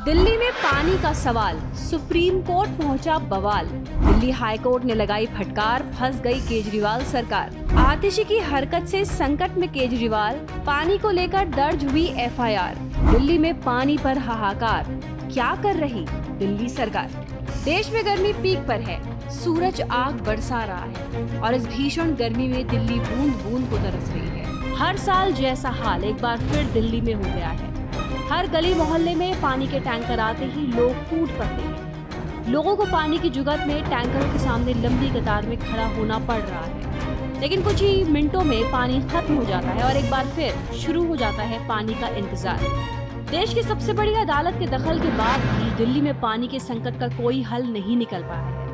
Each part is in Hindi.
दिल्ली में पानी का सवाल, सुप्रीम कोर्ट पहुंचा बवाल। दिल्ली हाई कोर्ट ने लगाई फटकार, फंस गई केजरीवाल सरकार। आतिशी की हरकत से संकट में केजरीवाल, पानी को लेकर दर्ज हुई एफआईआर। दिल्ली में पानी पर हाहाकार, क्या कर रही दिल्ली सरकार। देश में गर्मी पीक पर है, सूरज आग बरसा रहा है और इस भीषण गर्मी में दिल्ली बूंद बूंद को तरस रही है। हर साल जैसा हाल एक बार फिर दिल्ली में हो गया है। हर गली मोहल्ले में पानी के टैंकर आते ही लोग टूट पड़ते हैं। लोगों को पानी की जुगत में टैंकरों के सामने लंबी कतार में खड़ा होना पड़ रहा है। लेकिन कुछ ही मिनटों में पानी खत्म हो जाता है और एक बार फिर शुरू हो जाता है पानी का इंतजार। देश की सबसे बड़ी अदालत के दखल के बाद भी दिल्ली में पानी के संकट का कोई हल नहीं निकल पाया है।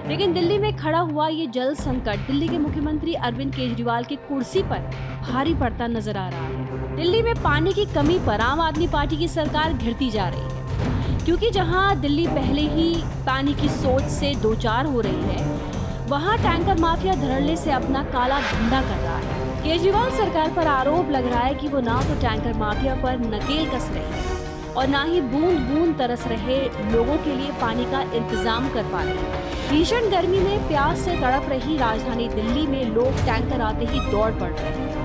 लेकिन दिल्ली में खड़ा हुआ ये जल संकट दिल्ली के मुख्यमंत्री अरविंद केजरीवाल की कुर्सी पर भारी पड़ता नजर आ रहा है। दिल्ली में पानी की कमी पर आम आदमी पार्टी की सरकार घिरती जा रही है, क्योंकि जहां दिल्ली पहले ही पानी की सोच से दो चार हो रही है, वहां टैंकर माफिया धड़ल्ले से अपना काला धंधा कर रहा है। केजरीवाल सरकार पर आरोप लग रहा है कि वो ना तो टैंकर माफिया पर नकेल कस रही है और ना ही बूंद बूंद तरस रहे लोगों के लिए पानी का इंतजाम कर पा रहे हैं। भीषण गर्मी में प्यास से तड़प रही राजधानी दिल्ली में लोग टैंकर आते ही दौड़ पड़ रहे हैं।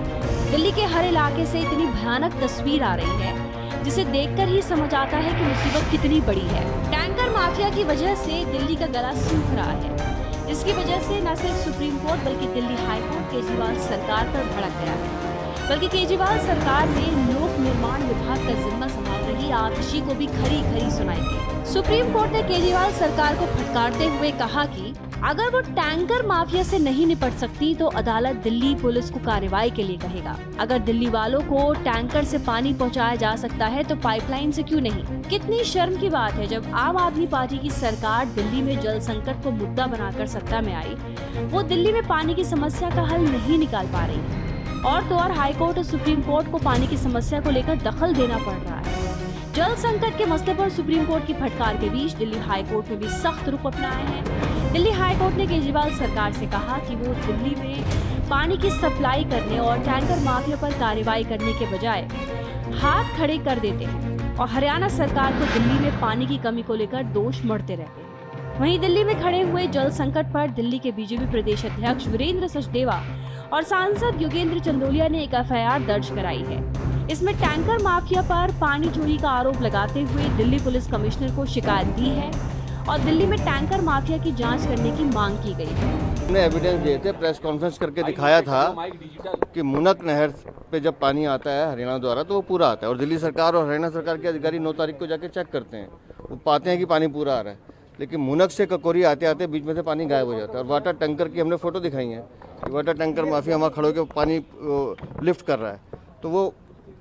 दिल्ली के हर इलाके से इतनी भयानक तस्वीर आ रही है जिसे देखकर ही समझ आता है कि मुसीबत कितनी बड़ी है। टैंकर माफिया की वजह से दिल्ली का गला सूख रहा है, जिसकी वजह से न सिर्फ सुप्रीम कोर्ट बल्कि दिल्ली हाई कोर्ट केजरीवाल सरकार पर भड़क गया है। बल्कि केजरीवाल सरकार ने लोक निर्माण विभाग का जिम्मा संभाल रही आतिशी को भी खरी खरी सुनाई दी। सुप्रीम कोर्ट ने केजरीवाल सरकार को फटकारते हुए कहा कि अगर वो टैंकर माफिया से नहीं निपट सकती तो अदालत दिल्ली पुलिस को कार्रवाई के लिए कहेगा। अगर दिल्ली वालों को टैंकर से पानी पहुंचाया जा सकता है तो पाइपलाइन से क्यों नहीं। कितनी शर्म की बात है जब आम आदमी पार्टी की सरकार दिल्ली में जल संकट को मुद्दा बनाकर सत्ता में आई, वो दिल्ली में पानी की समस्या का हल नहीं निकाल पा रही और तो और हाई कोर्ट और सुप्रीम कोर्ट को पानी की समस्या को लेकर दखल देना पड़ रहा है। जल संकट के मसले पर सुप्रीम कोर्ट की फटकार के बीच दिल्ली हाई कोर्ट में भी सख्त रुख अपनाए हैं। दिल्ली हाई कोर्ट ने केजरीवाल सरकार से कहा कि वो दिल्ली में पानी की सप्लाई करने और टैंकर माफिया पर कार्रवाई करने के बजाय हाथ खड़े कर देते हैं और हरियाणा सरकार को दिल्ली में पानी की कमी को लेकर दोष मढ़ते रहते हैं। वहीं दिल्ली में खड़े हुए जल संकट पर दिल्ली के बीजेपी प्रदेश अध्यक्ष वीरेंद्र सचदेवा और सांसद योगेंद्र चंदोलिया ने एक एफआईआर दर्ज कराई है। इसमें टैंकर माफिया पर पानी चोरी का आरोप लगाते हुए दिल्ली पुलिस कमिश्नर को शिकायत दी है और दिल्ली में टैंकर माफिया की जांच करने की मांग की गई है। हमने एविडेंस दिए थे, प्रेस कॉन्फ्रेंस करके दिखाया था कि मुनक नहर पे जब पानी आता है हरियाणा द्वारा तो वो पूरा आता है और दिल्ली सरकार और हरियाणा सरकार के अधिकारी 9 तारीख को जाके चेक करते हैं, वो पाते हैं कि पानी पूरा आ रहा है। लेकिन मुनक से ककोरी आते आते बीच में से पानी गायब हो जाता है और वाटर टैंकर की हमने फोटो दिखाई है कि वाटर टैंकर माफिया वहाँ खड़े होकर पानी लिफ्ट कर रहा है। तो वो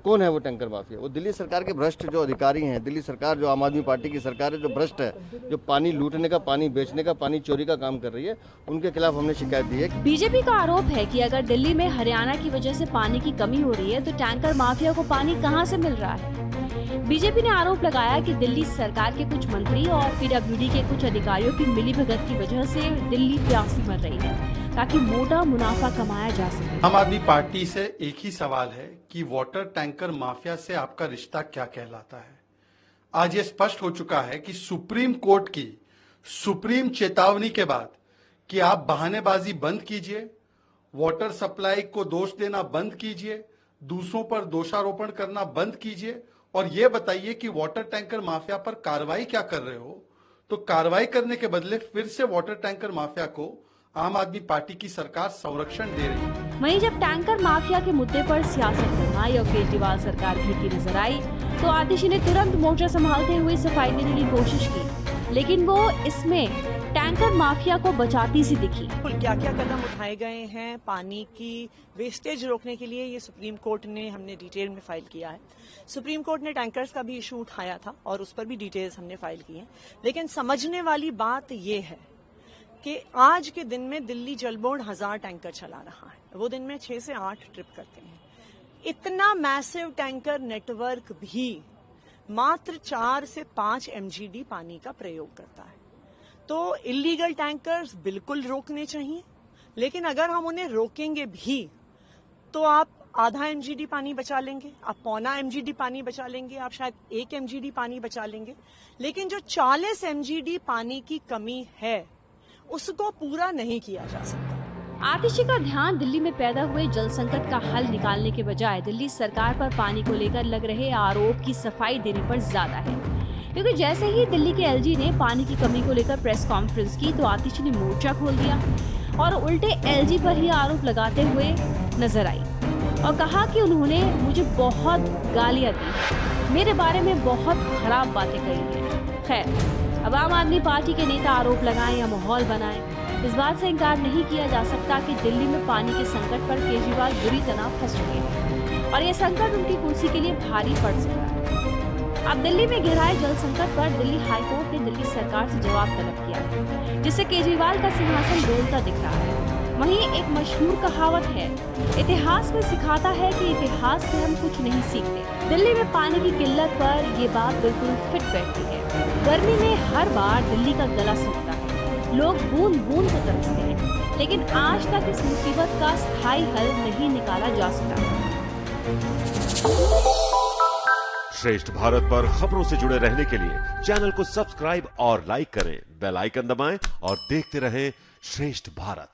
कौन है वो टैंकर माफिया? वो दिल्ली सरकार के भ्रष्ट जो अधिकारी हैं, दिल्ली सरकार जो आम आदमी पार्टी की सरकार है जो भ्रष्ट है, जो पानी लूटने का, पानी बेचने का, पानी चोरी का काम कर रही है, उनके खिलाफ हमने शिकायत दी है। बीजेपी का आरोप है कि अगर दिल्ली में हरियाणा की वजह से पानी की कमी हो रही है तो टैंकर माफिया को पानी कहां से मिल रहा है। बीजेपी ने आरोप लगाया कि दिल्ली सरकार के कुछ मंत्री और पीडब्ल्यूडी के कुछ अधिकारियों की मिलीभगत की वजह से दिल्ली प्यासी मर रही है ताकि मोटा मुनाफा कमाया जा सके। आम आदमी पार्टी से एक ही सवाल है कि वाटर टैंकर माफिया से आपका रिश्ता क्या कहलाता है। आज ये स्पष्ट हो चुका है कि सुप्रीम कोर्ट की सुप्रीम चेतावनी के बाद कि आप बहानेबाजी बंद कीजिए, वाटर सप्लाई को दोष देना बंद कीजिए, दूसरों पर दोषारोपण करना बंद कीजिए और ये बताइए कि वाटर टैंकर माफिया पर कार्रवाई क्या कर रहे हो। तो कार्रवाई करने के बदले फिर से वाटर टैंकर माफिया को आम आदमी पार्टी की सरकार संरक्षण दे रही है। वहीं जब टैंकर माफिया के मुद्दे पर सियासत करवाई और केजरीवाल सरकार घिरती नजर आई तो आतिशी ने तुरंत मोर्चा संभालते हुए सफाई देने की कोशिश की, लेकिन वो इसमें टैंकर माफिया को बचाती सी दिखी। क्या क्या कदम उठाए गए हैं पानी की वेस्टेज रोकने के लिए, ये सुप्रीम कोर्ट ने हमने डिटेल में फाइल किया है। सुप्रीम कोर्ट ने टैंकर्स का भी इशू उठाया था और उस पर भी डिटेल्स हमने फाइल की है। लेकिन समझने वाली बात ये है कि आज के दिन में दिल्ली जल बोर्ड 1000 टैंकर चला रहा है। वो दिन में 6 से 8 ट्रिप करते हैं। इतना मैसिव टैंकर नेटवर्क भी मात्र 4 से 5 MGD पानी का प्रयोग करता है। तो इलीगल टैंकर्स बिल्कुल रोकने चाहिए, लेकिन अगर हम उन्हें रोकेंगे भी तो आप आधा MGD पानी बचा लेंगे, आप पौना MGD पानी बचा लेंगे, आप शायद 1 MGD पानी बचा लेंगे, लेकिन जो 40 MGD पानी की कमी है उसको पूरा नहीं किया जा सकता। आतिशी का ध्यान दिल्ली में पैदा हुए जल संकट का हल निकालने के बजाय दिल्ली सरकार पर पानी को लेकर लग रहे आरोप की सफाई देने पर ज्यादा है, क्योंकि जैसे ही दिल्ली के LG ने पानी की कमी को लेकर प्रेस कॉन्फ्रेंस की तो आतिशी ने मोर्चा खोल दिया और उल्टे LG पर ही आरोप लगाते हुए नजर आई और कहा कि उन्होंने मुझे बहुत गालियां दी, मेरे बारे में बहुत खराब बातें कही हैं। खैर, अब आम आदमी पार्टी के नेता आरोप लगाएं या माहौल बनाएं, इस बात से इनकार नहीं किया जा सकता कि दिल्ली में पानी के संकट पर केजरीवाल बुरी तरह फंस चुके हैं और ये संकट उनकी कुर्सी के लिए भारी पड़ सकता है। अब दिल्ली में गहराए जल संकट पर दिल्ली हाईकोर्ट ने दिल्ली सरकार से जवाब तलब किया है, जिससे केजरीवाल का सिंहासन डोलता दिख रहा है। वहीं एक मशहूर कहावत है, इतिहास में सिखाता है कि इतिहास से हम कुछ नहीं सीखते। दिल्ली में पानी की किल्लत पर ये बात बिल्कुल फिट बैठती है। गर्मी में हर बार दिल्ली का गला सूखता है, लोग बूंद बूंद को तरसते हैं, लेकिन आज तक इस मुसीबत का स्थायी हल नहीं निकाला जा सका। श्रेष्ठ भारत पर खबरों से जुड़े रहने के लिए चैनल को सब्सक्राइब और लाइक करें, बेल आइकन दबाएं और देखते रहें श्रेष्ठ भारत।